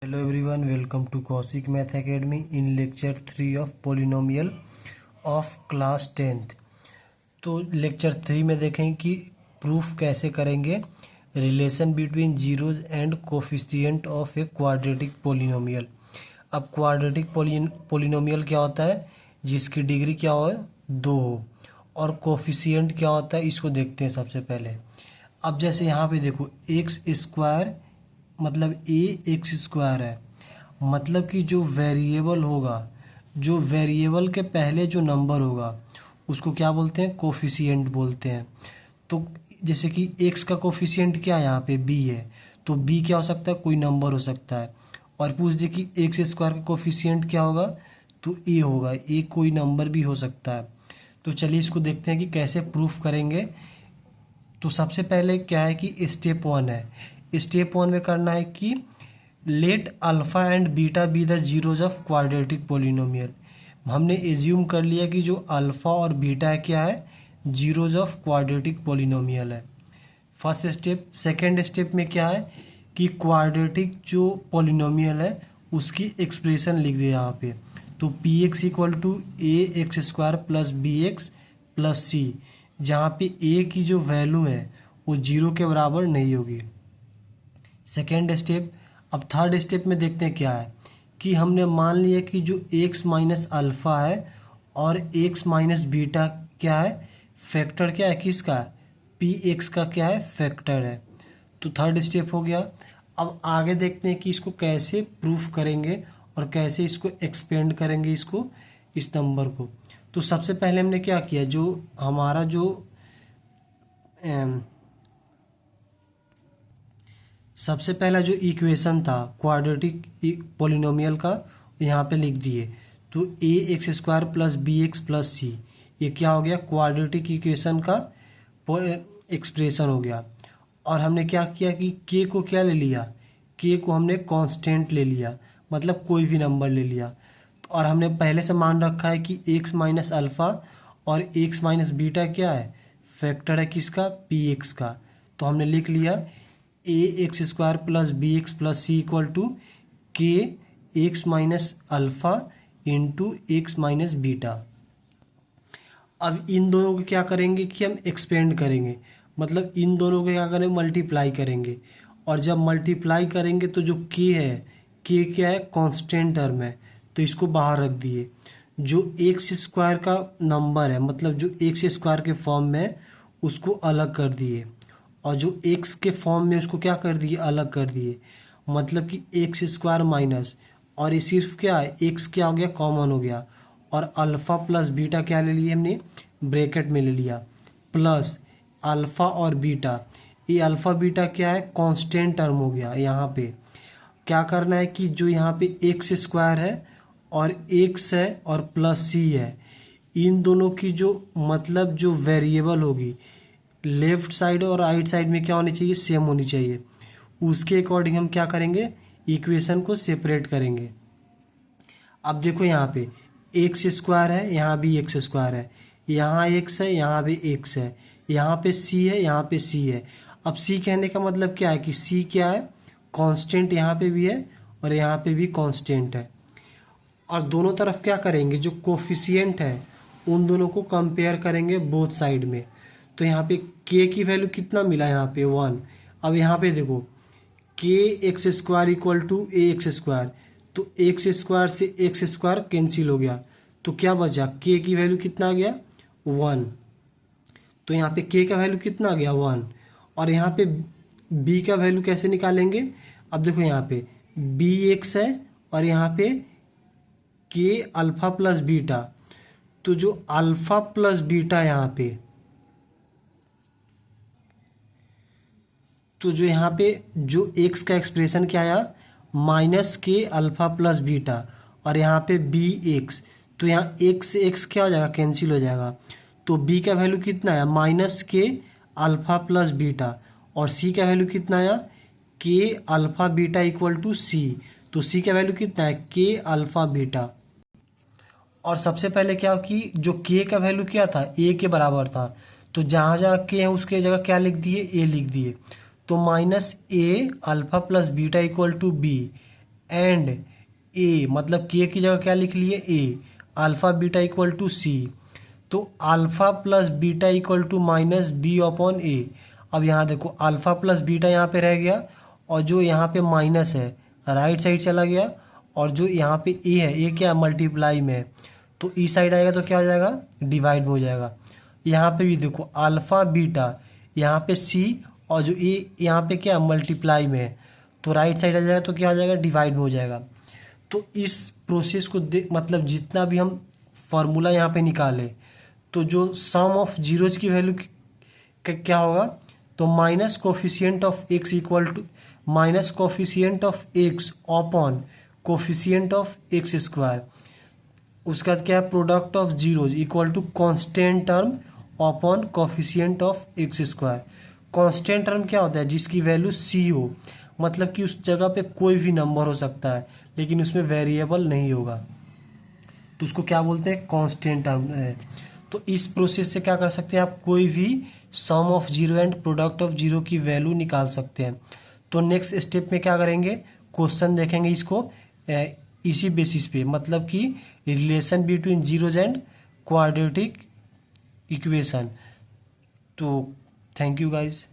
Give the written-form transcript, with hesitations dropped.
Hello everyone, welcome to Kaushik Math Academy in lecture 3 of polynomial of class 10th। तो lecture 3 में देखें कि proof कैसे करेंगे relation between zeros and coefficient of a quadratic polynomial. अब quadratic polynomial क्या होता है? जिसकी डिग्री क्या हो, 2 हो, और कोफिशिएंट क्या होता है इसको देखते हैं सबसे पहले। अब जैसे यहाँ पे देखो एक्स स्क्वायर मतलब ए एक्स स्क्वायर है, मतलब कि जो वेरिएबल होगा, जो वेरिएबल के पहले जो नंबर होगा उसको क्या बोलते हैं? कोफिशिएंट बोलते हैं। तो जैसे कि एक्स का कोफिशिएंट क्या है यहाँ पे? बी है, तो बी क्या हो सकता है? कोई नंबर हो सकता है। और पूछ दे कि एक्स स्क्वायर का कोफिशिएंट क्या होगा, तो ए होगा, ए कोई नंबर भी हो सकता है। तो चलिए इसको देखते हैं कि कैसे प्रूफ करेंगे। तो सबसे पहले क्या है कि स्टेप 1 है। स्टेप 1 में करना है कि late alpha and beta be the zeros of quadratic polynomial. हमने एज्यूम कर लिया कि जो अल्फ़ा और बीटा है क्या है? जीरोज ऑफ क्वाड्रेटिक पोलिनोमियल है, फर्स्ट स्टेप। सेकेंड स्टेप में क्या है कि क्वाड्रेटिक जो पोलिनोमियल है उसकी एक्सप्रेशन लिख दिया यहाँ पे। तो p x equal to a x square plus b x plus c, जहाँ पे ए की जो वैल्यू है वो 0 के बराबर नहीं होगी। Second step. अब थर्ड स्टेप में देखते हैं क्या है कि हमने मान लिया कि जो एक्स माइनस अल्फ़ा है और एक्स माइनस बीटा क्या है? फैक्टर क्या है किसका? पी एक्स का क्या है? फैक्टर है। तो थर्ड स्टेप हो गया। अब आगे देखते हैं कि इसको कैसे प्रूफ करेंगे और कैसे इसको एक्सपेंड करेंगे इसको, इस नंबर को। तो सबसे पहले हमने क्या किया, जो हमारा जो सबसे पहला जो इक्वेशन था क्वाड्रेटिक पोलिनोमियल का, यहाँ पे लिख दिए। तो a x square plus b x plus c, ये क्या हो गया? क्वाड्रेटिक इक्वेशन का एक्सप्रेशन हो गया। और हमने क्या किया कि के को क्या ले लिया? के को हमने कांस्टेंट ले लिया, मतलब कोई भी नंबर ले लिया। और हमने पहले से मान रखा है कि एक्स माइनस अल्फ़ा और एक्स माइनस बीटा क्या है? फैक्टर है किसका? पी एक्स का। तो हमने लिख लिया a x square plus b x plus c equal to k x minus alpha into x minus beta. अब इन दोनों को क्या करेंगे कि हम एक्सपेंड करेंगे, मतलब इन दोनों को क्या करेंगे? मल्टीप्लाई करेंगे। और जब मल्टीप्लाई करेंगे तो जो के है, के क्या है? कांस्टेंट टर्म है, तो इसको बाहर रख दिए। जो एक्स स्क्वायर का नंबर है, मतलब जो एक्स स्क्वायर के फॉर्म में है उसको अलग कर दिए, और जो एक्स के फॉर्म में उसको क्या कर दिए? अलग कर दिए। मतलब कि एक्स स्क्वायर माइनस, और ये सिर्फ क्या है? एक्स क्या हो गया? कॉमन हो गया। और अल्फ़ा प्लस बीटा क्या ले लिए हमने? ब्रैकेट में ले लिया, प्लस अल्फ़ा और बीटा। ये अल्फ़ा बीटा क्या है? कांस्टेंट टर्म हो गया। यहाँ पे क्या करना है कि जो यहाँ पे एक्स स्क्वायर है और एक्स है और प्लस सी है, इन दोनों की जो मतलब जो वेरिएबल होगी लेफ्ट साइड और राइट साइड में क्या होनी चाहिए? सेम होनी चाहिए। उसके अकॉर्डिंग हम क्या करेंगे? इक्वेशन को सेपरेट करेंगे। अब देखो यहाँ पे एक्स स्क्वायर है, यहाँ भी एक्स स्क्वायर है, यहाँ एक्स है, यहाँ भी एक्स है, यहाँ पे सी है, यहाँ पे सी है। अब सी कहने का मतलब क्या है कि सी क्या है? कांस्टेंट यहाँ पे भी है और यहाँ पे भी कांस्टेंट है। और दोनों तरफ क्या करेंगे? जो कोफिशिएंट है उन दोनों को कंपेयर करेंगे बोथ साइड में। तो यहाँ पे के की वैल्यू कितना मिला? यहाँ पे 1। अब यहाँ पे देखो के x square equal to a x square, तो एक्स स्क्वायर से एक्स स्क्वायर कैंसिल हो गया, तो क्या बचा? के की वैल्यू कितना आ गया? 1। तो यहाँ पे के का वैल्यू कितना आ गया? 1। और यहाँ पे बी का वैल्यू कैसे निकालेंगे? अब देखो यहाँ पे बी एक्स है और यहाँ पे के अल्फ़ा प्लस बीटा, तो जो अल्फ़ा प्लस बीटा यहाँ पे, तो जो यहाँ पे जो एक्स का एक्सप्रेशन क्या आया? माइनस के अल्फ़ा प्लस बीटा, और यहाँ पे बी एक्स, तो यहाँ एक्स से एक्स क्या हो जाएगा? कैंसिल हो जाएगा। तो बी का वैल्यू कितना आया? माइनस के अल्फ़ा प्लस बीटा, और सी का वैल्यू कितना आया? के alpha beta equal to c, तो सी का वैल्यू कितना है? के अल्फ़ा बीटा। और सबसे पहले क्या कि जो के का वैल्यू क्या था? ए के बराबर था, तो जहाँ जहाँ के हैं उसके जगह क्या लिख दिए? ए लिख दिए। तो minus a alpha plus beta equal to b, and a, मतलब के की जगह क्या लिख लिए a, alpha beta equal to c, तो alpha plus beta equal to minus b upon a. अब यहाँ देखो अल्फा प्लस बीटा यहाँ पे रह गया, और जो यहाँ पे माइनस है राइट साइड चला गया, और जो यहाँ पे ए है, ए क्या मल्टीप्लाई में है, तो ई साइड आएगा तो क्या हो जाएगा, डिवाइड में हो जाएगा। यहाँ पे भी देखो अल्फा बीटा, यहाँ पे सी, और जो ए यहाँ पे क्या मल्टीप्लाई में है, तो राइट साइड आ जाएगा तो क्या हो जाएगा, डिवाइड में हो जाएगा। तो इस प्रोसेस को मतलब जितना भी हम फार्मूला यहाँ पे निकाले, तो जो सम ऑफ जीरोज की वैल्यू क्या होगा, तो minus coefficient of x equal to minus coefficient of x upon coefficient of x square, उसका क्या है, product of zeros equal to constant term upon coefficient of x square. Constant term क्या होता है, जिसकी वैल्यू सी हो, मतलब कि उस जगह पे कोई भी नंबर हो सकता है लेकिन उसमें वेरिएबल नहीं होगा, तो उसको क्या बोलते हैं, कांस्टेंट टर्म है। तो इस प्रोसेस से क्या कर सकते हैं आप, कोई भी sum of zero and product of zero की वैल्यू निकाल सकते हैं। तो नेक्स्ट स्टेप में क्या करेंगे, क्वेश्चन देखेंगे इसको इसी बेसिस पे, मतलब कि relation between zeros and quadratic equation. तो थैंक यू गाइज।